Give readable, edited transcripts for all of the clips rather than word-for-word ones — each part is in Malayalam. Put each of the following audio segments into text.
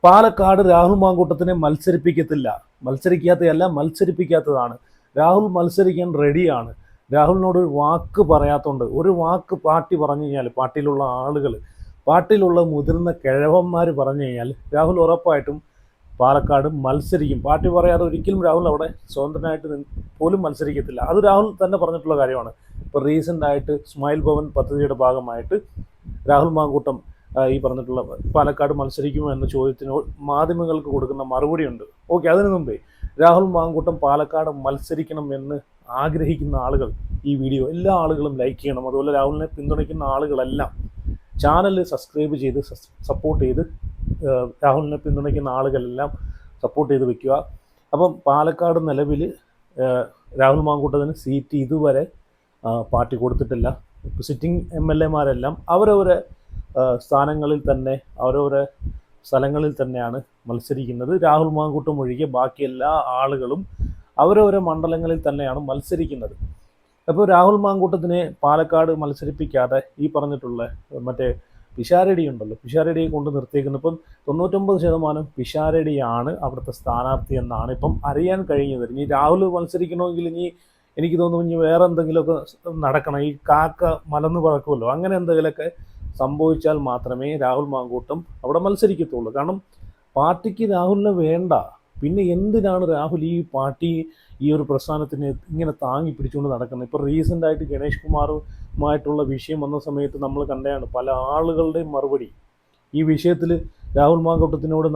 പാലക്കാട് രാഹുൽ മാങ്കൂട്ടത്തിനെ മത്സരിപ്പിക്കാത്തതാണ്. രാഹുൽ മത്സരിക്കാൻ റെഡിയാണ്. രാഹുലിനോട് ഒരു വാക്ക് പറയാത്തതുകൊണ്ട്, ഒരു വാക്ക് പാർട്ടി പറഞ്ഞു കഴിഞ്ഞാൽ, പാർട്ടിയിലുള്ള മുതിർന്ന കിഴവന്മാർ പറഞ്ഞു കഴിഞ്ഞാൽ രാഹുൽ ഉറപ്പായിട്ടും പാലക്കാട് മത്സരിക്കും. പാർട്ടി പറയാതെ ഒരിക്കലും രാഹുൽ അവിടെ സ്വതന്ത്രനായിട്ട് പോലും മത്സരിക്കത്തില്ല. അത് രാഹുൽ തന്നെ പറഞ്ഞിട്ടുള്ള കാര്യമാണ്. ഇപ്പോൾ റീസെൻ്റായിട്ട് സ്മൈൽ ഭവൻ പദ്ധതിയുടെ ഭാഗമായിട്ട് രാഹുൽ മാങ്കൂട്ടം ഈ പറഞ്ഞിട്ടുള്ള പാലക്കാട് മത്സരിക്കുമോ എന്ന ചോദ്യത്തിന് മാധ്യമങ്ങൾക്ക് കൊടുക്കുന്ന മറുപടിയുണ്ട്. ഓക്കെ, അതിനു മുമ്പേ രാഹുൽ മാങ്കൂട്ടം പാലക്കാട് മത്സരിക്കണം എന്ന് ആഗ്രഹിക്കുന്ന ആളുകൾ ഈ വീഡിയോ എല്ലാ ആളുകളും ലൈക്ക് ചെയ്യണം. അതുപോലെ രാഹുലിനെ പിന്തുണയ്ക്കുന്ന ആളുകളെല്ലാം ചാനൽ സബ്സ്ക്രൈബ് ചെയ്ത് സപ്പോർട്ട് ചെയ്ത് രാഹുലിനെ പിന്തുണയ്ക്കുന്ന ആളുകളെല്ലാം സപ്പോർട്ട് ചെയ്ത് വെക്കുക. അപ്പം പാലക്കാട് നിലവിൽ രാഹുൽ മാങ്കൂട്ടത്തിന് സീറ്റ് ഇതുവരെ പാർട്ടി കൊടുത്തിട്ടില്ല. സിറ്റിംഗ് MLA മാരെല്ലാം അവരവരെ സ്ഥലങ്ങളിൽ തന്നെയാണ് മത്സരിക്കുന്നത്. രാഹുൽ മാങ്കൂട്ടം ഒഴികെ ബാക്കി എല്ലാ ആളുകളും അവരവരെ മണ്ഡലങ്ങളിൽ തന്നെയാണ് മത്സരിക്കുന്നത്. അപ്പോൾ രാഹുൽ മാങ്കൂട്ടത്തിനെ പാലക്കാട് മത്സരിപ്പിക്കാതെ ഈ പറഞ്ഞിട്ടുള്ള മറ്റേ പിഷാരടി ഉണ്ടല്ലോ, പിഷാരടിയെ കൊണ്ട് നിർത്തിയേക്കുന്നത്. ഇപ്പം 99% പിഷാരടിയാണ് അവിടുത്തെ സ്ഥാനാർത്ഥി എന്നാണ് ഇപ്പം അറിയാൻ കഴിഞ്ഞത്. ഇനി രാഹുൽ മത്സരിക്കണമെങ്കിൽ ഇനി എനിക്ക് തോന്നുന്നു ഇനി വേറെ എന്തെങ്കിലുമൊക്കെ നടക്കണം. ഈ കാക്ക മലന്ന് പറക്കുമല്ലോ, അങ്ങനെ എന്തെങ്കിലുമൊക്കെ സംഭവിച്ചാൽ മാത്രമേ രാഹുൽ മാങ്കൂട്ടം അവിടെ മത്സരിക്കത്തുള്ളൂ. കാരണം പാർട്ടിക്ക് രാഹുലിനെ വേണ്ട. പിന്നെ എന്തിനാണ് രാഹുൽ ഈ ഒരു പ്രസ്ഥാനത്തിന് ഇങ്ങനെ താങ്ങി പിടിച്ചുകൊണ്ട് നടക്കുന്നത്? ഇപ്പോൾ റീസെൻ്റായിട്ട് ഗണേഷ് കുമാറുമായിട്ടുള്ള വിഷയം വന്ന സമയത്ത് നമ്മൾ കണ്ടതാണ് പല ആളുകളുടെയും മറുപടി. ഈ വിഷയത്തിൽ രാഹുൽ മാങ്കൂട്ടത്തിനോട്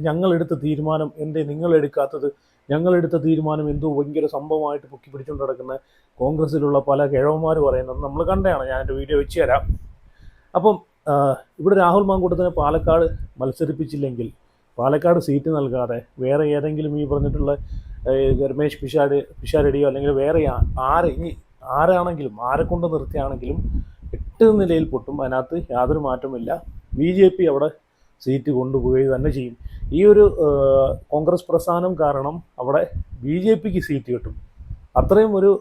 ഞങ്ങളെടുത്ത തീരുമാനം എന്തേ നിങ്ങളെടുക്കാത്തത്, ഞങ്ങളെടുത്ത തീരുമാനം എന്തോ ഭയങ്കര സംഭവമായിട്ട് പൊക്കി പിടിച്ചുകൊണ്ട് നടക്കുന്ന കോൺഗ്രസ്സിലുള്ള പല കിഴവന്മാർ പറയുന്നത് നമ്മൾ കണ്ടതാണ്. ഞാൻ എൻ്റെ വീഡിയോ വെച്ച് തരാം. അപ്പം ഇവിടെ രാഹുൽ മാങ്കൂട്ടത്തിനെ പാലക്കാട് മത്സരിപ്പിച്ചില്ലെങ്കിൽ, പാലക്കാട് സീറ്റ് നൽകാതെ വേറെ ഏതെങ്കിലും ഈ പറഞ്ഞിട്ടുള്ള രമേശ് പിഷാരടിയോ അല്ലെങ്കിൽ വേറെ ആരാണെങ്കിലും ആരെ കൊണ്ട് നിർത്തിയാണെങ്കിലും 8 നിലയിൽ പൊട്ടും. അതിനകത്ത് യാതൊരു മാറ്റമില്ല. BJP അവിടെ സീറ്റ് കൊണ്ടുപോയി തന്നെ ചെയ്യും. ഈ ഒരു കോൺഗ്രസ് പ്രസ്ഥാനം കാരണം അവിടെ BJPക്ക് സീറ്റ് കിട്ടും. അത്രയും ഒരു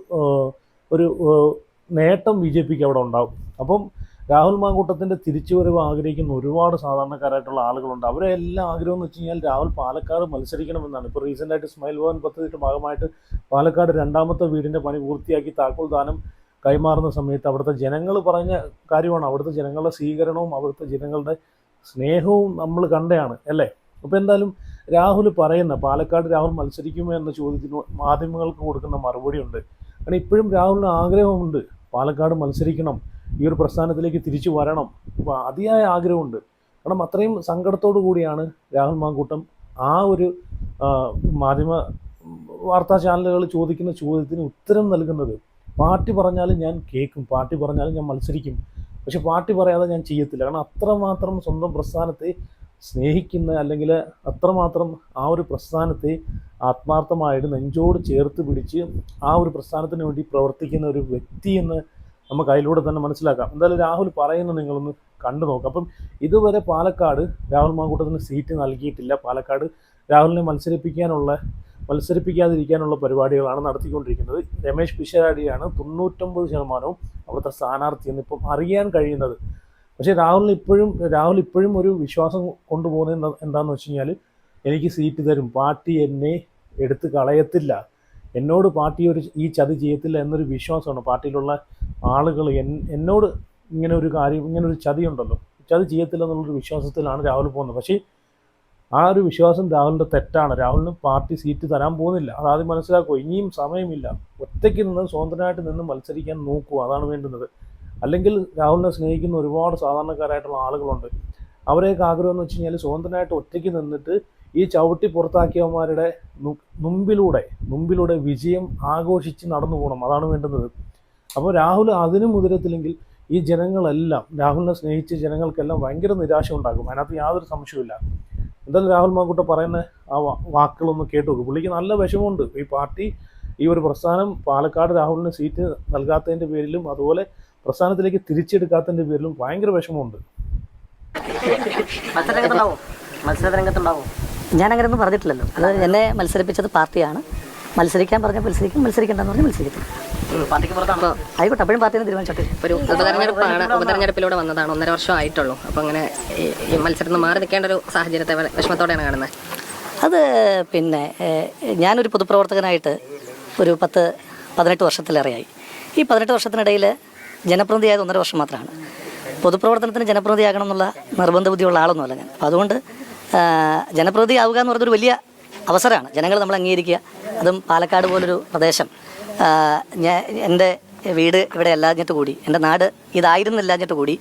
നേട്ടം BJPക്ക് അവിടെ ഉണ്ടാകും. അപ്പം രാഹുൽ മാങ്കൂട്ടത്തിൻ്റെ തിരിച്ചുവരവ് ആഗ്രഹിക്കുന്ന ഒരുപാട് സാധാരണക്കാരായിട്ടുള്ള ആളുകളുണ്ട്. അവരെ എല്ലാ ആഗ്രഹം എന്ന് വെച്ച് കഴിഞ്ഞാൽ രാഹുൽ പാലക്കാട് മത്സരിക്കണമെന്നാണ്. ഇപ്പോൾ റീസെൻ്റായിട്ട് സ്മൈൽ ഭവൻ പദ്ധതിയുടെ ഭാഗമായിട്ട് പാലക്കാട് 2ാമത്തെ വീടിൻ്റെ പണി പൂർത്തിയാക്കി താക്കോൽ ദാനം കൈമാറുന്ന സമയത്ത് അവിടുത്തെ ജനങ്ങൾ പറഞ്ഞ കാര്യമാണ്. അവിടുത്തെ ജനങ്ങളുടെ സ്വീകരണവും അവിടുത്തെ ജനങ്ങളുടെ സ്നേഹവും നമ്മൾ കണ്ടതാണ് അല്ലേ. അപ്പോൾ എന്തായാലും രാഹുൽ പറയുന്ന പാലക്കാട് രാഹുൽ മത്സരിക്കുമോ എന്ന ചോദ്യത്തിന് മാധ്യമങ്ങൾക്ക് കൊടുക്കുന്ന മറുപടിയുണ്ട്. കാരണം ഇപ്പോഴും രാഹുലിന് ആഗ്രഹമുണ്ട് പാലക്കാട് മത്സരിക്കണം, ഈ ഒരു പ്രസ്ഥാനത്തിലേക്ക് തിരിച്ചു വരണം. അപ്പോൾ അതിയായ ആഗ്രഹമുണ്ട്. കാരണം അത്രയും സങ്കടത്തോടു കൂടിയാണ് രാഹുൽ മാങ്കൂട്ടം ആ ഒരു മാധ്യമ വാർത്താ ചാനലുകൾ ചോദിക്കുന്ന ചോദ്യത്തിന് ഉത്തരം നൽകുന്നത്. പാർട്ടി പറഞ്ഞാലും ഞാൻ കേൾക്കും, പാർട്ടി പറഞ്ഞാലും ഞാൻ മത്സരിക്കും, പക്ഷെ പാർട്ടി പറയാതെ ഞാൻ ചെയ്യത്തില്ല. കാരണം അത്രമാത്രം സ്വന്തം പ്രസ്ഥാനത്തെ സ്നേഹിക്കുന്ന, അല്ലെങ്കിൽ അത്രമാത്രം ആ ഒരു പ്രസ്ഥാനത്തെ ആത്മാർത്ഥമായിട്ട് നെഞ്ചോട് ചേർത്ത് പിടിച്ച് ആ ഒരു പ്രസ്ഥാനത്തിന് വേണ്ടി പ്രവർത്തിക്കുന്ന ഒരു വ്യക്തി എന്ന് നമുക്ക് അതിലൂടെ തന്നെ മനസ്സിലാക്കാം. എന്തായാലും രാഹുൽ പറയുന്നത് നിങ്ങളൊന്ന് കണ്ടു നോക്കാം. അപ്പം ഇതുവരെ പാലക്കാട് രാഹുൽ മാങ്കൂട്ടത്തിന് സീറ്റ് നൽകിയിട്ടില്ല. പാലക്കാട് രാഹുലിനെ മത്സരിപ്പിക്കാതിരിക്കാനുള്ള പരിപാടികളാണ് നടത്തിക്കൊണ്ടിരിക്കുന്നത്. രമേശ് പിഷാരടിയാണ് 99% അവിടുത്തെ സ്ഥാനാർത്ഥി എന്ന് ഇപ്പം അറിയാൻ കഴിയുന്നത്. പക്ഷേ രാഹുൽ ഇപ്പോഴും ഒരു വിശ്വാസം കൊണ്ടുപോകുന്നത് എന്താണെന്ന് വെച്ച് കഴിഞ്ഞാൽ, എനിക്ക് സീറ്റ് തരും, പാർട്ടി എന്നെ എടുത്ത് കളയത്തില്ല, എന്നോട് പാർട്ടി ഈ ചതി ചെയ്യത്തില്ല എന്നൊരു വിശ്വാസമാണ്. പാർട്ടിയിലുള്ള ആളുകൾ എന്നോട് ഇങ്ങനൊരു ചതി ഉണ്ടല്ലോ, ചതി ചെയ്യത്തില്ല എന്നുള്ളൊരു വിശ്വാസത്തിലാണ് രാഹുൽ പോകുന്നത്. പക്ഷേ ആ ഒരു വിശ്വാസം രാഹുലിൻ്റെ തെറ്റാണ്. രാഹുലിന് പാർട്ടി സീറ്റ് തരാൻ പോകുന്നില്ല. അതാദ്യം മനസ്സിലാക്കുക. ഇനിയും സമയമില്ല. ഒറ്റയ്ക്ക് നിന്ന് സ്വതന്ത്രനായിട്ട് നിന്ന് മത്സരിക്കാൻ നോക്കുക, അതാണ് വേണ്ടുന്നത്. അല്ലെങ്കിൽ രാഹുലിനെ സ്നേഹിക്കുന്ന ഒരുപാട് സാധാരണക്കാരായിട്ടുള്ള ആളുകളുണ്ട്. അവരെയൊക്കെ ആഗ്രഹം എന്ന് വെച്ച് കഴിഞ്ഞാൽ സ്വതന്ത്രനായിട്ട് ഒറ്റയ്ക്ക് നിന്നിട്ട് ഈ ചവിട്ടി പുറത്താക്കിയവന്മാരുടെ മുമ്പിലൂടെ വിജയം ആഘോഷിച്ച് നടന്നു പോകണം, അതാണ് വേണ്ടുന്നത്. അപ്പോൾ രാഹുൽ അതിനും മുതിരത്തില്ലെങ്കിൽ ഈ ജനങ്ങളെല്ലാം, രാഹുലിനെ സ്നേഹിച്ച ജനങ്ങൾക്കെല്ലാം ഭയങ്കര നിരാശ ഉണ്ടാകും. അതിനകത്ത് യാതൊരു സംശയമില്ല. എന്തായാലും രാഹുൽ മാങ്കൂട്ടം പറയുന്ന ആ വാക്കുകളൊന്ന് കേട്ടു നോക്കും. പുള്ളിക്ക് നല്ല വിഷമമുണ്ട്. ഈ പാർട്ടി, ഈ ഒരു പ്രസ്ഥാനം പാലക്കാട് രാഹുലിന് സീറ്റ് നൽകാത്തതിൻ്റെ പേരിലും അതുപോലെ പ്രസ്ഥാനത്തിലേക്ക് തിരിച്ചെടുക്കാത്തതിൻ്റെ പേരിലും ഭയങ്കര വിഷമമുണ്ട്. ഞാൻ അങ്ങനെയൊന്നും പറഞ്ഞിട്ടില്ലല്ലോ. അത് എന്നെ മത്സരിപ്പിച്ചത് പാർട്ടിയാണ്. മത്സരിക്കാൻ പറഞ്ഞാൽ മത്സരിക്കും, മത്സരിക്കേണ്ടെന്ന് പറഞ്ഞാൽ മത്സരിക്കും. ആയിക്കോട്ടെ, അപ്പോഴും പാർട്ടിനെ തീരുമാനിച്ചോട്ടെ. ഒരു ഉപതെരഞ്ഞെടുപ്പാണ്, ഉപതെരഞ്ഞെടുപ്പിലൂടെ വന്നതാണ്, 1.5 വർഷം ആയിട്ടുള്ളൂ. അപ്പോൾ അങ്ങനെ ഈ മത്സരത്തിൽ മാറി നിൽക്കേണ്ട ഒരു സാഹചര്യത്തെ വിഷമത്തോടെയാണ് കാണുന്നത്. അത് പിന്നെ ഞാനൊരു പൊതുപ്രവർത്തകനായിട്ട് ഒരു 10-18 വർഷത്തിലേറെയായി. ഈ 18 വർഷത്തിനിടയിൽ ജനപ്രതിനിധിയായത് 1.5 വർഷം മാത്രമാണ്. പൊതുപ്രവർത്തനത്തിന് ജനപ്രതിനിധിയാകണം എന്നുള്ള നിർബന്ധ ബുദ്ധിയുള്ള ആളൊന്നുമല്ല ഞാൻ. അപ്പോൾ അതുകൊണ്ട് ജനപ്രതിനിധിയാവുക എന്ന് പറഞ്ഞൊരു വലിയ അവസരമാണ്. ജനങ്ങൾ നമ്മൾ അംഗീകരിക്കുക. അതും പാലക്കാട് പോലൊരു പ്രദേശം, എൻ്റെ വീട് ഇവിടെ അല്ലാഞ്ഞിട്ട് കൂടി, എൻ്റെ നാട് ഇതായിരുന്നില്ലാഞ്ഞിട്ട് കൂടി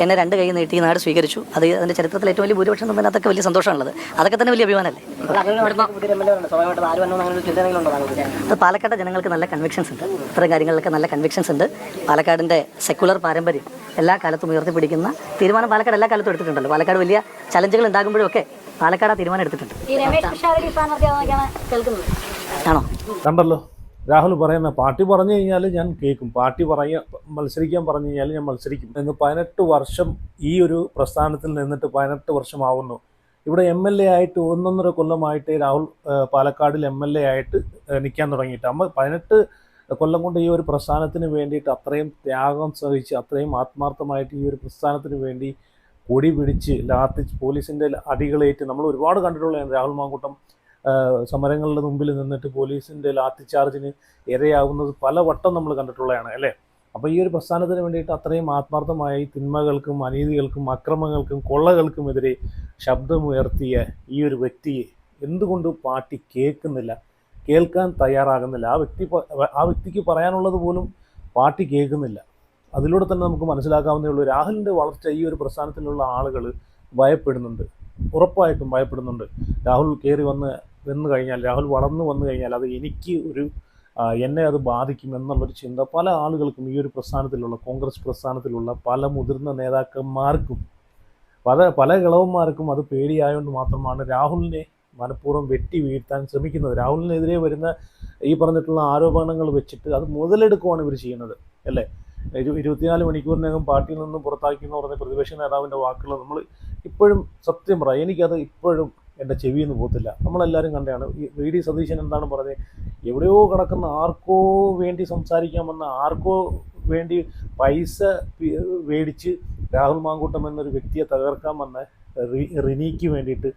എന്നെ 2 കൈ നീട്ടി ഈ നാട് സ്വീകരിച്ചു. അത് അതിൻ്റെ ചരിത്രത്തിൽ ഏറ്റവും വലിയ ഭൂരിപക്ഷം തന്നതിനകത്തൊക്കെ വലിയ സന്തോഷമാണുള്ളത്. അതൊക്കെ തന്നെ വലിയ അഭിമാനമല്ലേ. അത് പാലക്കാട്ടെ ജനങ്ങൾക്ക് നല്ല കൺവിക്ഷൻസ് ഉണ്ട്. ഇത്തരം കാര്യങ്ങളിലൊക്കെ നല്ല കൺവിക്ഷൻസ് ഉണ്ട്. പാലക്കാടിൻ്റെ സെക്കുലർ പാരമ്പര്യം എല്ലാ കാലത്തും ഉയർത്തിപ്പിടിക്കുന്ന തീരുമാനം പാലക്കാട് എല്ലാ കാലത്തും എടുത്തിട്ടുണ്ടല്ലോ. പാലക്കാട് വലിയ ചലഞ്ചുകൾ ഉണ്ടാകുമ്പോഴും ഒക്കെ പാലക്കാട് ആ തീരുമാനം എടുത്തിട്ടുണ്ട്. ആണോ? കണ്ടല്ലോ രാഹുൽ പറയുന്ന, പാർട്ടി പറഞ്ഞു കഴിഞ്ഞാൽ ഞാൻ കേൾക്കും, പാർട്ടി മത്സരിക്കാൻ പറഞ്ഞു കഴിഞ്ഞാൽ ഞാൻ മത്സരിക്കും എന്ന്. 18 വർഷം ഈ ഒരു പ്രസ്ഥാനത്തിൽ നിന്നിട്ട് 18 വർഷമാവുന്നു. ഇവിടെ MLA ആയിട്ട് 1.5 കൊല്ലമായിട്ട് രാഹുൽ പാലക്കാടിൽ MLA ആയിട്ട് നിൽക്കാൻ തുടങ്ങിയിട്ട്. 18 കൊല്ലം കൊണ്ട് ഈ ഒരു പ്രസ്ഥാനത്തിന് വേണ്ടിയിട്ട് അത്രയും ത്യാഗം സഹിച്ച്, അത്രയും ആത്മാർത്ഥമായിട്ട് ഈ ഒരു പ്രസ്ഥാനത്തിന് വേണ്ടി കൊടി പിടിച്ച് പോലീസിൻ്റെ അടികളേറ്റ് നമ്മൾ ഒരുപാട് കണ്ടിട്ടുള്ളതാണ്. രാഹുൽ മാങ്കൂട്ടം സമരങ്ങളുടെ മുമ്പിൽ നിന്നിട്ട് പോലീസിൻ്റെ ലാത്തിച്ചാർജിന് ഇരയാവുന്നത് പല വട്ടം നമ്മൾ കണ്ടിട്ടുള്ളതാണ് അല്ലേ. അപ്പോൾ ഈ ഒരു പ്രസ്ഥാനത്തിന് വേണ്ടിയിട്ട് അത്രയും ആത്മാർത്ഥമായി തിന്മകൾക്കും അനീതികൾക്കും അക്രമങ്ങൾക്കും കൊള്ളകൾക്കുമെതിരെ ശബ്ദമുയർത്തിയ ഈ ഒരു വ്യക്തിയെ എന്തുകൊണ്ട് പാർട്ടി കേൾക്കാൻ തയ്യാറാകുന്നില്ല? ആ വ്യക്തിക്ക് പറയാനുള്ളത് പോലും പാർട്ടി കേൾക്കുന്നില്ല. അതിലൂടെ തന്നെ നമുക്ക് മനസ്സിലാക്കാവുന്നേ ഉള്ളൂ, രാഹുലിൻ്റെ വളർച്ച ഈ ഒരു പ്രസ്ഥാനത്തിലുള്ള ആളുകൾ ഭയപ്പെടുന്നുണ്ട്, ഉറപ്പായിട്ടും ഭയപ്പെടുന്നുണ്ട്. രാഹുൽ കയറി വന്നു കഴിഞ്ഞാൽ, രാഹുൽ വളർന്നു വന്നു കഴിഞ്ഞാൽ അത് എന്നെ അത് ബാധിക്കും എന്നുള്ളൊരു ചിന്ത പല ആളുകൾക്കും, ഈ ഒരു പ്രസ്ഥാനത്തിലുള്ള കോൺഗ്രസ് പ്രസ്ഥാനത്തിലുള്ള പല മുതിർന്ന നേതാക്കന്മാർക്കും പല കിളവന്മാർക്കും അത് പേടിയായതുകൊണ്ട് മാത്രമാണ് രാഹുലിനെ മനഃപൂർവ്വം വെട്ടി വീഴ്ത്താൻ ശ്രമിക്കുന്നത്. രാഹുലിനെതിരെ വരുന്ന ഈ പറഞ്ഞിട്ടുള്ള ആരോപണങ്ങൾ വെച്ചിട്ട് അത് മുതലെടുക്കുകയാണ് ഇവർ ചെയ്യുന്നത് അല്ലേ. 24 മണിക്കൂറിനകം പാർട്ടിയിൽ നിന്നും പുറത്താക്കി എന്ന് പറഞ്ഞ പ്രതിപക്ഷ നേതാവിൻ്റെ വാക്കുകൾ നമ്മൾ ഇപ്പോഴും, സത്യം പറയാം, എനിക്കത് ഇപ്പോഴും എൻ്റെ ചെവിയിൽ നിന്ന് പോകത്തില്ല. നമ്മളെല്ലാവരും കണ്ടാണ് VD സതീശൻ എന്താണ് പറഞ്ഞത്, എവിടെയോ കിടക്കുന്ന ആർക്കോ വേണ്ടി സംസാരിക്കാമെന്ന, ആർക്കോ വേണ്ടി പൈസ മേടിച്ച് രാഹുൽ മാങ്കൂട്ടം എന്നൊരു വ്യക്തിയെ തകർക്കാമെന്ന റിനിക്ക് വേണ്ടിയിട്ട്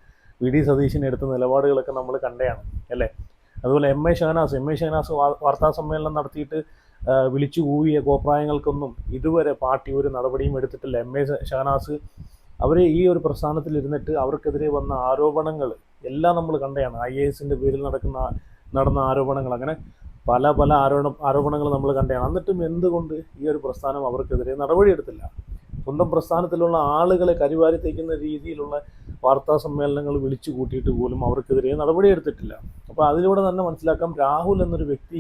VD സതീശൻ എടുത്ത നിലപാടുകളൊക്കെ നമ്മൾ കണ്ടതാണ് അല്ലേ. അതുപോലെ MA ഷഹനാസ് വാർത്താ സമ്മേളനം നടത്തിയിട്ട് വിളിച്ചു കൂവിയ കോപ്രായങ്ങൾക്കൊന്നും ഇതുവരെ പാർട്ടി ഒരു നടപടിയും എടുത്തിട്ടില്ല. MA ഷഹനാസ് അവർ ഈ ഒരു പ്രസ്ഥാനത്തിലിരുന്നിട്ട് അവർക്കെതിരെ വന്ന ആരോപണങ്ങൾ എല്ലാം നമ്മൾ കണ്ടതാണ്. IASൻ്റെ പേരിൽ നടന്ന ആരോപണങ്ങൾ, അങ്ങനെ പല ആരോപണങ്ങൾ നമ്മൾ കണ്ടതാണ്. എന്നിട്ടും എന്തുകൊണ്ട് ഈ ഒരു പ്രസ്ഥാനം അവർക്കെതിരെ നടപടിയെടുത്തില്ല? സ്വന്തം പ്രസ്ഥാനത്തിലുള്ള ആളുകളെ കരിവാരി തേക്കുന്ന രീതിയിലുള്ള വാർത്താ സമ്മേളനങ്ങൾ വിളിച്ചു കൂട്ടിയിട്ട് പോലും അവർക്കെതിരെ നടപടിയെടുത്തിട്ടില്ല. അപ്പോൾ അതിലൂടെ തന്നെ മനസ്സിലാക്കാം, രാഹുൽ എന്നൊരു വ്യക്തി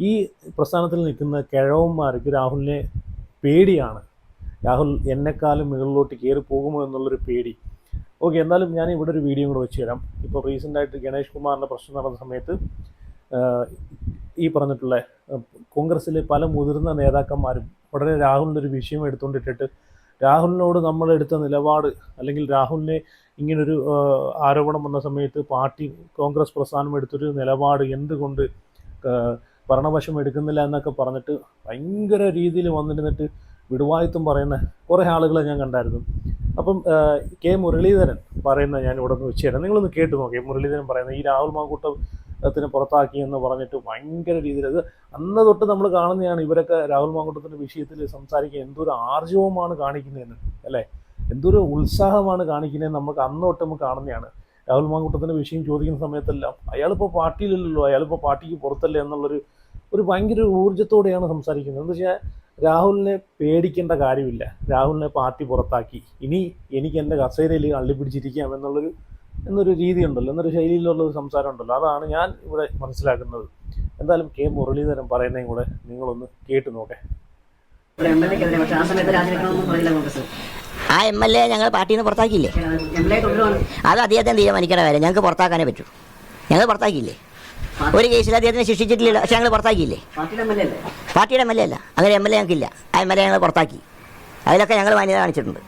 ഈ പ്രസ്ഥാനത്തിൽ നിൽക്കുന്ന കിഴവന്മാർക്ക് രാഹുലിനെ പേടിയാണ്. രാഹുൽ എന്നെക്കാളും മുകളിലോട്ട് കയറി പോകുമോ എന്നുള്ളൊരു പേടി. ഓക്കെ, എന്നാലും ഞാൻ ഇവിടെ ഒരു വീഡിയോ കൂടെ വെച്ച് തരാം. ഇപ്പോൾ റീസെൻ്റായിട്ട് ഗണേഷ് കുമാറിൻ്റെ പ്രശ്നം നടന്ന സമയത്ത് ഈ പറഞ്ഞിട്ടുള്ള കോൺഗ്രസ്സിലെ പല മുതിർന്ന നേതാക്കന്മാരും ഉടനെ രാഹുലിൻ്റെ ഒരു വിഷയം എടുത്തുകൊണ്ടിട്ടിട്ട് രാഹുലിനോട് നമ്മളെടുത്ത നിലപാട്, അല്ലെങ്കിൽ രാഹുലിനെ ഇങ്ങനൊരു ആരോപണം വന്ന സമയത്ത് കോൺഗ്രസ് പ്രസ്ഥാനം എടുത്തൊരു നിലപാട് എന്തുകൊണ്ട് ഭരണപക്ഷം എടുക്കുന്നില്ല എന്നൊക്കെ പറഞ്ഞിട്ട് ഭയങ്കര രീതിയിൽ വന്നിരുന്നിട്ട് വിടുവായത്വം പറയുന്ന കുറേ ആളുകളെ ഞാൻ കണ്ടായിരുന്നു. അപ്പം കെ മുരളീധരൻ പറയുന്ന ഞാൻ ഇവിടെ നിന്ന് വെച്ച് തരാം, നിങ്ങളൊന്ന് കേട്ട് നോക്കി. മുരളീധരൻ പറയുന്നത് ഈ രാഹുൽ മാങ്കൂട്ടത്തിനെ പുറത്താക്കി എന്ന് പറഞ്ഞിട്ട് ഭയങ്കര രീതിയിൽ, അത് അന്ന് തൊട്ട് നമ്മൾ കാണുന്നതാണ്. ഇവരൊക്കെ രാഹുൽ മാങ്കൂട്ടത്തിൻ്റെ വിഷയത്തിൽ സംസാരിക്കുക എന്തൊരു ആർജവമാണ് കാണിക്കുന്നതെന്ന് അല്ലേ, എന്തൊരു ഉത്സാഹമാണ് കാണിക്കുന്നതെന്ന് നമുക്ക് അന്ന് തൊട്ട് നമുക്ക് കാണുന്നതാണ്. രാഹുൽ മാങ്കൂട്ടത്തിൻ്റെ വിഷയം ചോദിക്കുന്ന സമയത്തെല്ലാം അയാളിപ്പോൾ പാർട്ടിയിലല്ലോ, അയാളിപ്പോൾ പാർട്ടിക്ക് പുറത്തല്ലേ എന്നുള്ളൊരു ഭയങ്കര ഊർജ്ജത്തോടെയാണ് സംസാരിക്കുന്നത്. എന്ന് വെച്ചാൽ രാഹുലിനെ പേടിക്കേണ്ട കാര്യമില്ല, രാഹുലിനെ പാർട്ടി പുറത്താക്കി, ഇനി എനിക്ക് എൻ്റെ കസേരയിൽ അള്ളിപ്പിടിച്ചിരിക്കാം എന്നൊരു രീതിയുണ്ടല്ലോ, എന്നൊരു ശൈലിയിലുള്ളൊരു സംസാരം ഉണ്ടല്ലോ, അതാണ് ഞാൻ ഇവിടെ മനസ്സിലാക്കുന്നത്. എന്തായാലും കെ മുരളീധരൻ പറയുന്നതും കൂടെ നിങ്ങളൊന്ന് കേട്ട് നോക്കേ. ആ MLA ഞങ്ങൾ പാർട്ടിയിൽ നിന്ന് പുറത്താക്കിയില്ലേ? അത് അദ്ദേഹത്തിന് തീരുമാനിക്കേണ്ട കാര്യം, ഞങ്ങൾക്ക് പുറത്താക്കാനേ പറ്റൂ. ഞങ്ങൾ പുറത്താക്കിയില്ലേ? ഒരു കേസിൽ അദ്ദേഹത്തിനെ ശിക്ഷിച്ചിട്ടില്ല, പക്ഷെ ഞങ്ങൾ പുറത്താക്കിയില്ലേ? പാർട്ടിയുടെ MLA അല്ല, അങ്ങനെ MLA ഞങ്ങൾക്കില്ല. ആ MLA ഞങ്ങൾ പുറത്താക്കി. അതിലൊക്കെ ഞങ്ങൾ മാന്യത കാണിച്ചിട്ടുണ്ട്.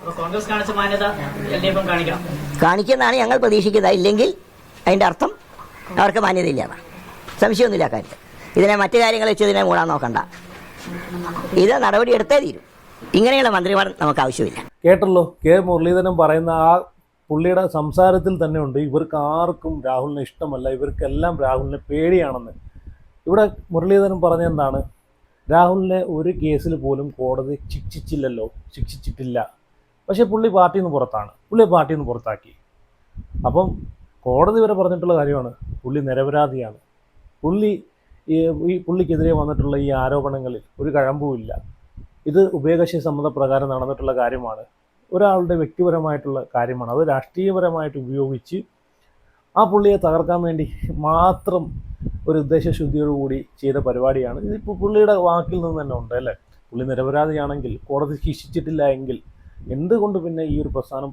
കാണിക്കുന്നതാണ് ഞങ്ങൾ പ്രതീക്ഷിക്കുന്നത്. ഇല്ലെങ്കിൽ അതിൻ്റെ അർത്ഥം അവർക്ക് മാന്യതയില്ല. സംശയമൊന്നുമില്ല കാര്യത്തിൽ. ഇതിനെ മറ്റു കാര്യങ്ങൾ വെച്ച് ഇതിനെ മൂടാൻ നോക്കണ്ട. ഇത് നടപടി എടുത്തേ തീരും. ഇങ്ങനെയുള്ള മന്ത്രിമാർ നമുക്ക് ആവശ്യമില്ല. കേട്ടല്ലോ, കെ മുരളീധരൻ പറയുന്ന ആ പുള്ളിയുടെ സംസാരത്തിൽ തന്നെ ഉണ്ട് ഇവർക്ക് ആർക്കും രാഹുലിനെ ഇഷ്ടമല്ല, ഇവർക്കെല്ലാം രാഹുലിനെ പേടിയാണെന്ന്. ഇവിടെ മുരളീധരൻ പറഞ്ഞെന്താണ്? രാഹുലിനെ ഒരു കേസിൽ പോലും കോടതി ശിക്ഷിച്ചിട്ടില്ല. പക്ഷേ പുള്ളി പാർട്ടിയിൽ നിന്ന് പുറത്താണ്, പുള്ളിയെ പാർട്ടിയിൽ നിന്ന് പുറത്താക്കി. അപ്പം കോടതി വരെ പറഞ്ഞിട്ടുള്ള കാര്യമാണ് പുള്ളി നിരപരാധിയാണ്. പുള്ളിക്കെതിരെ വന്നിട്ടുള്ള ഈ ആരോപണങ്ങളിൽ ഒരു കഴമ്പുമില്ല. ഇത് ഉഭയകക്ഷി സമ്മതപ്രകാരം നടന്നിട്ടുള്ള കാര്യമാണ്, ഒരാളുടെ വ്യക്തിപരമായിട്ടുള്ള കാര്യമാണ്. അത് രാഷ്ട്രീയപരമായിട്ട് ഉപയോഗിച്ച് ആ പുള്ളിയെ തകർക്കാൻ വേണ്ടി മാത്രം ഒരു ഉദ്ദേശശുദ്ധിയോടുകൂടി ചെയ്ത പരിപാടിയാണ്. ഇതിപ്പോൾ പുള്ളിയുടെ വാക്കിൽ നിന്ന് തന്നെ ഉണ്ട് അല്ലേ? പുള്ളി നിരപരാധിയാണെങ്കിൽ, കോടതി ശിക്ഷിച്ചിട്ടില്ല എങ്കിൽ എന്തുകൊണ്ട് പിന്നെ ഈ ഒരു പ്രസ്ഥാനം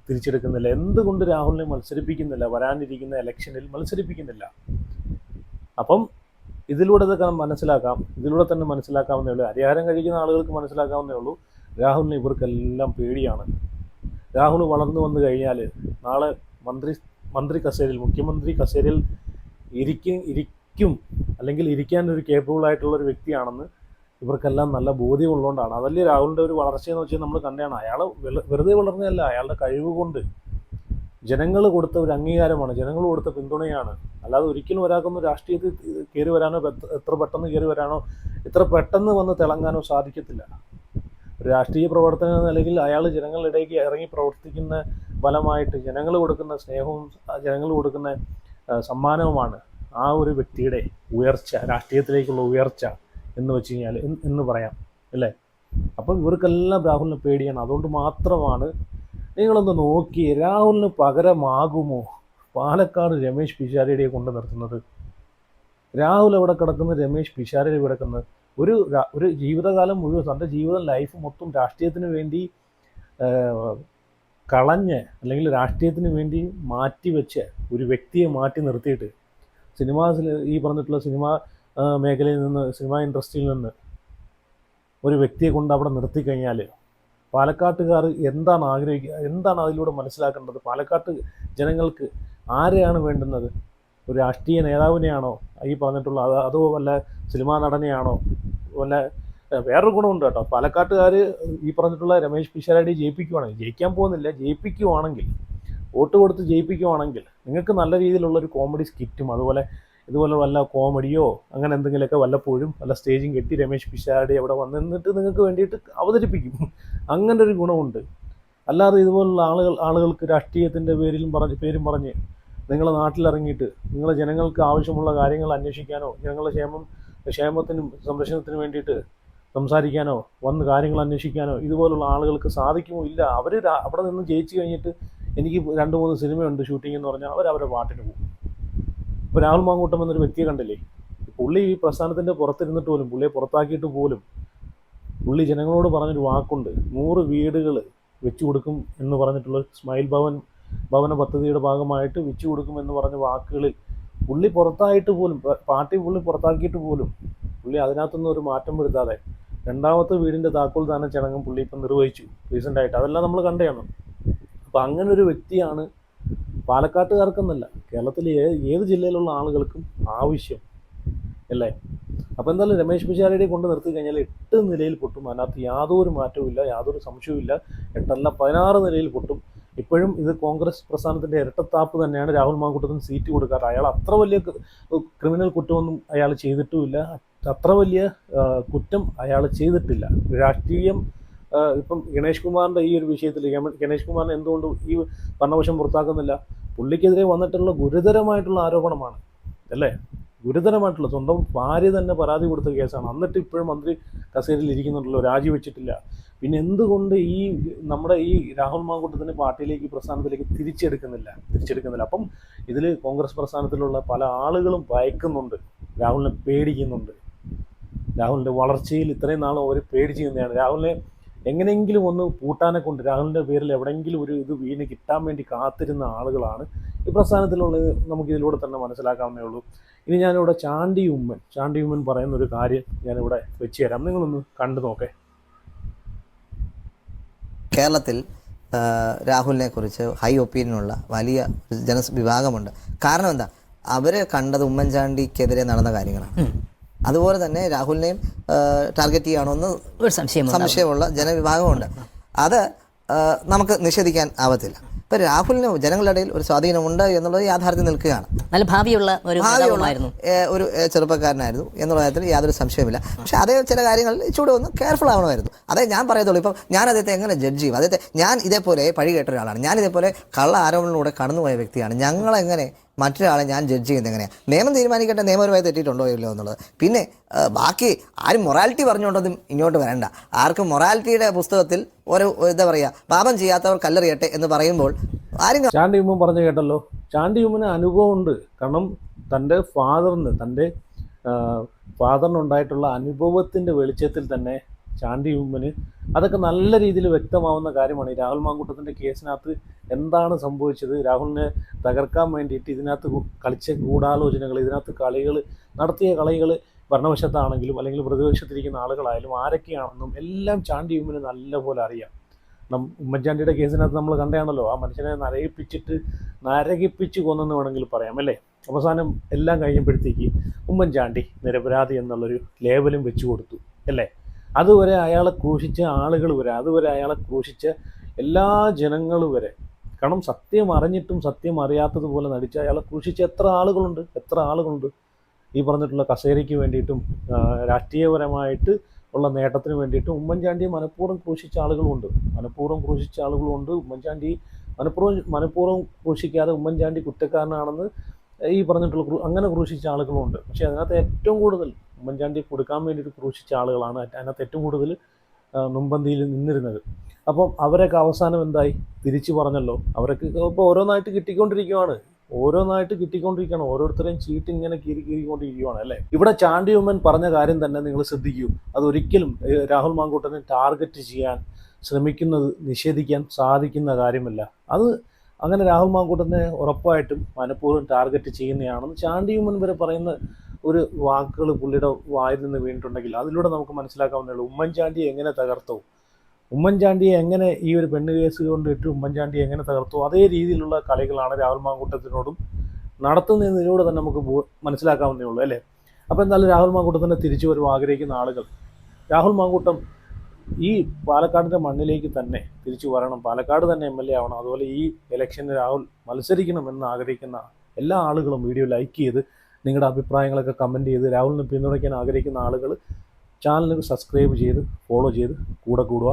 തിരിച്ചെടുക്കുന്നില്ല? എന്തുകൊണ്ട് രാഹുലിനെ മത്സരിപ്പിക്കുന്നില്ല? വരാനിരിക്കുന്ന ഇലക്ഷനിൽ മത്സരിപ്പിക്കുന്നില്ല? അപ്പം ഇതിലൂടെ ഇതൊക്കെ മനസ്സിലാക്കാം, ഇതിലൂടെ തന്നെ മനസ്സിലാക്കാവുന്നേ ഉള്ളൂ. അരിഹാരം കഴിക്കുന്ന ആളുകൾക്ക് മനസ്സിലാക്കാവുന്നേ ഉള്ളൂ രാഹുലിനെ ഇവർക്കെല്ലാം പേടിയാണ്. രാഹുൽ വളർന്നു വന്നു കഴിഞ്ഞാൽ നാളെ മന്ത്രി കസേരയിൽ, മുഖ്യമന്ത്രി കസേരയിൽ ഇരിക്കും അല്ലെങ്കിൽ ഇരിക്കാൻ ഒരു കേപ്പബിൾ ആയിട്ടുള്ള ഒരു വ്യക്തിയാണെന്ന് ഇവർക്കെല്ലാം നല്ല ബോധ്യമുള്ളതുകൊണ്ടാണ്. അതല്ലേ രാഹുലിൻ്റെ ഒരു വളർച്ചയെന്ന് വെച്ചാൽ നമ്മൾ കണ്ടാണ്. അയാൾ വെറുതെ വളർന്നതല്ല, അയാളുടെ കഴിവ് കൊണ്ട് ജനങ്ങൾ കൊടുത്ത ഒരു അംഗീകാരമാണ്, ജനങ്ങൾ കൊടുത്ത പിന്തുണയാണ്. അല്ലാതെ ഒരിക്കലും ഒരാൾക്കൊന്നും രാഷ്ട്രീയത്തിൽ കയറി വരാനോ, എത്ര പെട്ടെന്ന് കയറി വരാനോ, ഇത്ര പെട്ടെന്ന് വന്ന് തിളങ്ങാനോ സാധിക്കത്തില്ല. ഒരു രാഷ്ട്രീയ പ്രവർത്തനം എന്ന നിലയിൽ അയാൾ ജനങ്ങളിലേക്ക് ഇറങ്ങി പ്രവർത്തിക്കുന്ന ഫലമായിട്ട് ജനങ്ങൾ കൊടുക്കുന്ന സ്നേഹവും ജനങ്ങൾ കൊടുക്കുന്ന സമ്മാനവുമാണ് ആ ഒരു വ്യക്തിയുടെ ഉയർച്ച, രാഷ്ട്രീയത്തിലേക്കുള്ള ഉയർച്ച എന്ന് വെച്ച് കഴിഞ്ഞാൽ എന്ന് പറയാം അല്ലേ? അപ്പം ഇവർക്കെല്ലാം രാഹുലിനെ പേടിയാണ്. അതുകൊണ്ട് മാത്രമാണ് നിങ്ങളൊന്ന് നോക്കി രാഹുലിന് പകരമാകുമോ പാലക്കാട് രമേശ് പിഷാരടിയെ കൊണ്ട് നിർത്തുന്നത്? രാഹുൽ എവിടെ കിടക്കുന്നത്? രമേശ് പിഷാരടി കിടക്കുന്നത്. ഒരു ജീവിതകാലം മുഴുവൻ, തൻ്റെ ലൈഫ് മൊത്തം രാഷ്ട്രീയത്തിന് വേണ്ടി കളഞ്ഞ് അല്ലെങ്കിൽ രാഷ്ട്രീയത്തിന് വേണ്ടി മാറ്റിവെച്ച് ഒരു വ്യക്തിയെ മാറ്റി നിർത്തിയിട്ട് ഈ പറഞ്ഞിട്ടുള്ള സിനിമാ മേഖലയിൽ നിന്ന്, സിനിമാ ഇൻഡസ്ട്രിയിൽ നിന്ന് ഒരു വ്യക്തിയെ കൊണ്ട് അവിടെ നിർത്തിക്കഴിഞ്ഞാൽ പാലക്കാട്ടുകാർ എന്താണ് ആഗ്രഹിക്കുക, എന്താണ് അതിലൂടെ മനസ്സിലാക്കേണ്ടത്? പാലക്കാട്ട് ജനങ്ങൾക്ക് ആരെയാണ് വേണ്ടുന്നത്? ഒരു രാഷ്ട്രീയ നേതാവിനെയാണോ ഈ പറഞ്ഞിട്ടുള്ള, അതോ വല്ല സിനിമാ നടനെയാണോ? വല്ല വേറൊരു ഗുണമുണ്ട് കേട്ടോ, പാലക്കാട്ടുകാർ ഈ പറഞ്ഞിട്ടുള്ള രമേശ് പിഷാരടി ജയിക്കാൻ പോകുന്നില്ല, ജയിപ്പിക്കുവാണെങ്കിൽ, വോട്ട് കൊടുത്ത് ജയിപ്പിക്കുവാണെങ്കിൽ നിങ്ങൾക്ക് നല്ല രീതിയിലുള്ളൊരു കോമഡി സ്കിറ്റും ഇതുപോലെ വല്ല കോമഡിയോ അങ്ങനെ എന്തെങ്കിലുമൊക്കെ വല്ലപ്പോഴും വല്ല സ്റ്റേജും കെട്ടി രമേശ് പിഷാരടി അവിടെ വന്നിട്ട് നിങ്ങൾക്ക് വേണ്ടിയിട്ട് അവതരിപ്പിക്കും. അങ്ങനെ ഒരു ഗുണമുണ്ട്. അല്ലാതെ ഇതുപോലുള്ള ആളുകൾക്ക് രാഷ്ട്രീയത്തിൻ്റെ പേരും പറഞ്ഞ് നിങ്ങളെ നാട്ടിലിറങ്ങിയിട്ട് നിങ്ങളെ ജനങ്ങൾക്ക് ആവശ്യമുള്ള കാര്യങ്ങൾ അന്വേഷിക്കാനോ, ജനങ്ങളുടെ ക്ഷേമത്തിനും സംരക്ഷണത്തിനും വേണ്ടിയിട്ട് സംസാരിക്കാനോ, വന്ന് കാര്യങ്ങൾ അന്വേഷിക്കാനോ ഇതുപോലുള്ള ആളുകൾക്ക് സാധിക്കുമോ? ഇല്ല. അവർ അവിടെ നിന്ന് ജയിച്ചു കഴിഞ്ഞിട്ട് എനിക്ക് 2-3 സിനിമയുണ്ട് ഷൂട്ടിംഗ് എന്ന് പറഞ്ഞാൽ അവരുടെ പാട്ടിന് പോകും. ഇപ്പോൾ രാഹുൽ മാങ്കൂട്ടം എന്നൊരു വ്യക്തിയെ കണ്ടില്ലേ? പുള്ളി ഈ പ്രസ്ഥാനത്തിൻ്റെ പുറത്തിരുന്നിട്ട് പോലും, പുള്ളിയെ പുറത്താക്കിയിട്ട് പോലും പുള്ളി ജനങ്ങളോട് പറഞ്ഞൊരു വാക്കുണ്ട്, 100 വീടുകൾ വെച്ചു കൊടുക്കും എന്ന് പറഞ്ഞിട്ടുള്ള സ്മൈൽ ഭവന പദ്ധതിയുടെ ഭാഗമായിട്ട് വെച്ചു കൊടുക്കും എന്ന് പറഞ്ഞ വാക്കുകളിൽ പുള്ളി പുറത്തായിട്ട് പോലും, പാർട്ടി പുള്ളി പുറത്താക്കിയിട്ട് പോലും പുള്ളി അതിനകത്തൊന്നും ഒരു മാറ്റം വരുത്താതെ 2ാമത്തെ വീടിൻ്റെ താക്കോൽ ദാന ചടങ്ങും പുള്ളി ഇപ്പം നിർവഹിച്ചു റീസെൻ്റായിട്ട്. അതെല്ലാം നമ്മൾ കണ്ടതാണ്. അപ്പോൾ അങ്ങനെ ഒരു വ്യക്തിയാണ് പാലക്കാട്ടുകാർക്കെന്നല്ല, കേരളത്തിലെ ഏത് ജില്ലയിലുള്ള ആളുകൾക്കും ആവശ്യം അല്ലേ? അപ്പോൾ എന്തായാലും രമേശ് പിഷാരടിയെ കൊണ്ട് നിർത്തി കഴിഞ്ഞാൽ 8 നിലയിൽ പൊട്ടും. അതിനകത്ത് യാതൊരു മാറ്റവും ഇല്ല, യാതൊരു സംശയവുമില്ല. 8 16 നിലയിൽ പൊട്ടും. ഇപ്പോഴും ഇത് കോൺഗ്രസ് പ്രസ്ഥാനത്തിൻ്റെ ഇരട്ടത്താപ്പ് തന്നെയാണ്. രാഹുൽ മാങ്കൂട്ടത്തിന് സീറ്റ് കൊടുക്കാറ്. അയാൾ അത്ര വലിയ ക്രിമിനൽ കുറ്റമൊന്നും അയാൾ ചെയ്തിട്ടുമില്ല, അത്ര വലിയ കുറ്റം അയാൾ ചെയ്തിട്ടില്ല. രാഷ്ട്രീയം ഇപ്പം ഗണേഷ് കുമാറിൻ്റെ ഈ ഒരു വിഷയത്തിൽ ഗണേഷ് കുമാറിനെ എന്തുകൊണ്ട് ഈ ഭരണപക്ഷം പുറത്താക്കുന്നില്ല? പുള്ളിക്കെതിരെ വന്നിട്ടുള്ള ഗുരുതരമായിട്ടുള്ള ആരോപണമാണ് അല്ലേ? ഗുരുതരമായിട്ടുള്ള, സ്വന്തം ഭാര്യ തന്നെ പരാതി കൊടുത്ത കേസാണ്. എന്നിട്ട് ഇപ്പോഴും മന്ത്രി കസേരയിൽ ഇരിക്കുന്നുണ്ടല്ലോ, രാജിവെച്ചിട്ടില്ല. പിന്നെ എന്തുകൊണ്ട് നമ്മുടെ ഈ രാഹുൽ മാങ്കൂട്ടത്തിൻ്റെ പാർട്ടിയിലേക്ക്, പ്രസ്ഥാനത്തിലേക്ക് തിരിച്ചെടുക്കുന്നില്ല? അപ്പം ഇതിൽ കോൺഗ്രസ് പ്രസ്ഥാനത്തിലുള്ള പല ആളുകളും ഭയക്കുന്നുണ്ട്, രാഹുലിനെ പേടിക്കുന്നുണ്ട്. രാഹുലിൻ്റെ വളർച്ചയിൽ ഇത്രയും നാളും അവർ പേടിച്ച് നിന്നതാണ്. രാഹുലിനെ എങ്ങനെയെങ്കിലും ഒന്ന് പൂട്ടാനെ കൊണ്ട്, രാഹുലിൻ്റെ പേരിൽ എവിടെയെങ്കിലും ഒരു ഇത് വീണ് കിട്ടാൻ വേണ്ടി കാത്തിരുന്ന ആളുകളാണ് ഈ പ്രസ്ഥാനത്തിലുള്ളത്. നമുക്കിതിലൂടെ തന്നെ മനസ്സിലാക്കാവുന്നേ ഉള്ളൂ. ഇനി ഞാനിവിടെ ചാണ്ടി ഉമ്മൻ പറയുന്നൊരു കാര്യം ഞാനിവിടെ വെച്ച് തരാം, നിങ്ങളൊന്ന് കണ്ടു നോക്കേ. കേരളത്തിൽ രാഹുലിനെ കുറിച്ച് ഹൈ ഒപ്പീനിയനുള്ള വലിയ ജനവിഭാഗമുണ്ട്. കാരണം എന്താ? അവർ കണ്ടത് ഉമ്മൻചാണ്ടിക്കെതിരെ നടന്ന കാര്യങ്ങളാണ്. അതുപോലെ തന്നെ രാഹുലിനെയും ടാർഗറ്റ് ചെയ്യുകയാണോന്ന് ഒരു സംശയമുള്ള ജനവിഭാഗമുണ്ട്. അത് നമുക്ക് നിഷേധിക്കാൻ ആവത്തില്ല. ഇപ്പം രാഹുലിന് ജനങ്ങളുടെ ഇടയിൽ ഒരു സ്വാധീനമുണ്ട് എന്നുള്ളത് യാഥാർത്ഥ്യം നിൽക്കുകയാണ്. നല്ല ഭാവിയുള്ള ഒരു ചെറുപ്പക്കാരനായിരുന്നു എന്നുള്ള കാര്യത്തിൽ യാതൊരു സംശയമില്ല. പക്ഷെ അതേ ചില കാര്യങ്ങളിൽ ഇച്ചിരി ഒന്ന് കെയർഫുൾ ആവണമായിരുന്നു. അതേ ഞാൻ പറയത്തുള്ളൂ. ഇപ്പം ഞാൻ അദ്ദേഹത്തെ എങ്ങനെ ജഡ്ജ് ചെയ്യും? അദ്ദേഹത്തെ ഞാൻ ഇതേപോലെ പഴി കേട്ട ഒരാളാണ്. ഞാൻ ഇതേപോലെ കള്ള ആരോപണങ്ങളിലൂടെ കടന്നുപോയ വ്യക്തിയാണ്. ഞങ്ങളെങ്ങനെ മറ്റൊരാളെ ഞാൻ ജഡ്ജ് ചെയ്യുന്നത് എങ്ങനെയാണ്? നിയമം തീരുമാനിക്കട്ടെ നിയമപരമായി തെറ്റിയിട്ടുണ്ടോ ഇല്ലയോ എന്നുള്ളത്. പിന്നെ ബാക്കി ആരും മൊറാലിറ്റി പറഞ്ഞുകൊണ്ടൊന്നും ഇങ്ങോട്ട് വരണ്ട. ആർക്കും മൊറാലിറ്റിയുടെ പുസ്തകത്തിൽ ഒരു എന്താ പറയുക, പാപം ചെയ്യാത്തവർ കല്ലെറിയട്ടെ എന്ന് പറയുമ്പോൾ ആരും ചാണ്ടി ഉമ്മൻ പറഞ്ഞു കേട്ടല്ലോ. ചാണ്ടി ഉമ്മന് അനുഭവമുണ്ട്. കാരണം തൻ്റെ ഫാദറിനുണ്ടായിട്ടുള്ള അനുഭവത്തിൻ്റെ വെളിച്ചത്തിൽ തന്നെ ചാണ്ടി ഉമ്മന് അതൊക്കെ നല്ല രീതിയിൽ വ്യക്തമാവുന്ന കാര്യമാണ്. ഈ രാഹുൽ മാങ്കൂട്ടത്തിൻ്റെ കേസിനകത്ത് എന്താണ് സംഭവിച്ചത്, രാഹുലിനെ തകർക്കാൻ വേണ്ടിയിട്ട് ഇതിനകത്ത് കളിച്ച ഗൂഢാലോചനകൾ, ഇതിനകത്ത് നടത്തിയ കളികൾ ഭരണവശത്താണെങ്കിലും അല്ലെങ്കിൽ പ്രതിപക്ഷത്തിരിക്കുന്ന ആളുകളായാലും ആരൊക്കെയാണെന്നും എല്ലാം ചാണ്ടി ഉമ്മന് നല്ലപോലെ അറിയാം. ഉമ്മൻചാണ്ടിയുടെ കേസിനകത്ത് നമ്മൾ കണ്ടതാണല്ലോ, ആ മനുഷ്യനെ നരകിപ്പിച്ച് കൊന്നെന്ന് വേണമെങ്കിൽ പറയാം അല്ലേ. അവസാനം എല്ലാം കഴിഞ്ഞപ്പോഴത്തേക്ക് ഉമ്മൻചാണ്ടി നിരപരാധി എന്നുള്ളൊരു ലേബലും വെച്ചു കൊടുത്തു അല്ലേ. അതുവരെ അയാളെ ക്രൂശിച്ച ആളുകൾ വരെ, അതുവരെ അയാളെ ക്രൂശിച്ച എല്ലാ ജനങ്ങൾ വരെ, കാരണം സത്യം അറിഞ്ഞിട്ടും സത്യം അറിയാത്തതുപോലെ നടിച്ച് അയാളെ ക്രൂശിച്ച എത്ര ആളുകളുണ്ട്. ഈ പറഞ്ഞിട്ടുള്ള കസേരയ്ക്ക് വേണ്ടിയിട്ടും രാഷ്ട്രീയപരമായിട്ട് ഉള്ള നേട്ടത്തിന് വേണ്ടിയിട്ടും ഉമ്മൻചാണ്ടിയെ മനഃപൂർവ്വം ക്രൂശിച്ച ആളുകളുമുണ്ട്. ഉമ്മൻചാണ്ടി മനഃപൂർവ്വം ക്രൂശിക്കാതെ ഉമ്മൻചാണ്ടി കുറ്റക്കാരനാണെന്ന് ഈ പറഞ്ഞിട്ടുള്ള അങ്ങനെ ക്രൂശിച്ച ആളുകളുമുണ്ട്. പക്ഷേ അതിനകത്ത് ഏറ്റവും കൂടുതൽ ഉമ്മൻചാണ്ടി കൊടുക്കാൻ വേണ്ടിയിട്ട് ക്രൂശിച്ച ആളുകളാണ് അതിനകത്ത് ഏറ്റവും കൂടുതൽ മുൻപന്തിയിൽ നിന്നിരുന്നത്. അപ്പം അവരൊക്കെ അവസാനം എന്തായി? തിരിച്ചു പറഞ്ഞല്ലോ. അവരൊക്കെ ഇപ്പോൾ ഓരോന്നായിട്ട് കിട്ടിക്കൊണ്ടിരിക്കുകയാണ്. ഓരോരുത്തരെയും ചീട്ട് ഇങ്ങനെ കീറിക്കൊണ്ടിരിക്കുകയാണ് അല്ലേ. ഇവിടെ ചാണ്ടി ഉമ്മൻ പറഞ്ഞ കാര്യം തന്നെ നിങ്ങൾ ശ്രദ്ധിക്കൂ. അതൊരിക്കലും രാഹുൽ മാങ്കൂട്ടനെ ടാർഗറ്റ് ചെയ്യാൻ ശ്രമിക്കുന്നത് നിഷേധിക്കാൻ സാധിക്കുന്ന കാര്യമല്ല. അത് അങ്ങനെ രാഹുൽ മാങ്കൂട്ടനെ ഉറപ്പായിട്ടും മനഃപൂർവ്വം ടാർഗറ്റ് ചെയ്യുന്നതാണെന്ന് ചാണ്ടി ഉമ്മൻ വരെ പറയുന്ന ഒരു വാക്കുകൾ പുള്ളിയുടെ വായിൽ നിന്ന് വീണിട്ടുണ്ടെങ്കിൽ അതിലൂടെ നമുക്ക് മനസ്സിലാക്കാവുന്നേ ഉള്ളൂ. ഉമ്മൻചാണ്ടിയെ എങ്ങനെ തകർത്തോ, ഉമ്മൻചാണ്ടിയെ എങ്ങനെ ഈ ഒരു പെണ്ണ് കേസ് കൊണ്ടിട്ട് ഉമ്മൻചാണ്ടിയെ എങ്ങനെ തകർത്തോ അതേ രീതിയിലുള്ള കളികളാണ് രാഹുൽ മാങ്കൂട്ടത്തിനോടും നടത്തുന്നതിലൂടെ തന്നെ നമുക്ക് മനസ്സിലാക്കാവുന്നേ ഉള്ളൂ അല്ലേ. അപ്പോൾ എന്തായാലും രാഹുൽ മാങ്കൂട്ടത്തിനെ തിരിച്ചു വരും ആഗ്രഹിക്കുന്ന ആളുകൾ, രാഹുൽ മാങ്കൂട്ടം ഈ പാലക്കാടിൻ്റെ മണ്ണിലേക്ക് തന്നെ തിരിച്ചു വരണം, പാലക്കാട് തന്നെ MLA ആവണം, അതുപോലെ ഈ ഇലക്ഷന് രാഹുൽ മത്സരിക്കണമെന്ന് ആഗ്രഹിക്കുന്ന എല്ലാ ആളുകളും വീഡിയോ ലൈക്ക് ചെയ്ത് നിങ്ങളുടെ അഭിപ്രായങ്ങളൊക്കെ കമൻറ്റ് ചെയ്ത് രാഹുലിനെ പിന്തുണയ്ക്കാൻ ആഗ്രഹിക്കുന്ന ആളുകൾ ചാനൽ സബ്സ്ക്രൈബ് ചെയ്ത് ഫോളോ ചെയ്ത് കൂടെ കൂടുക.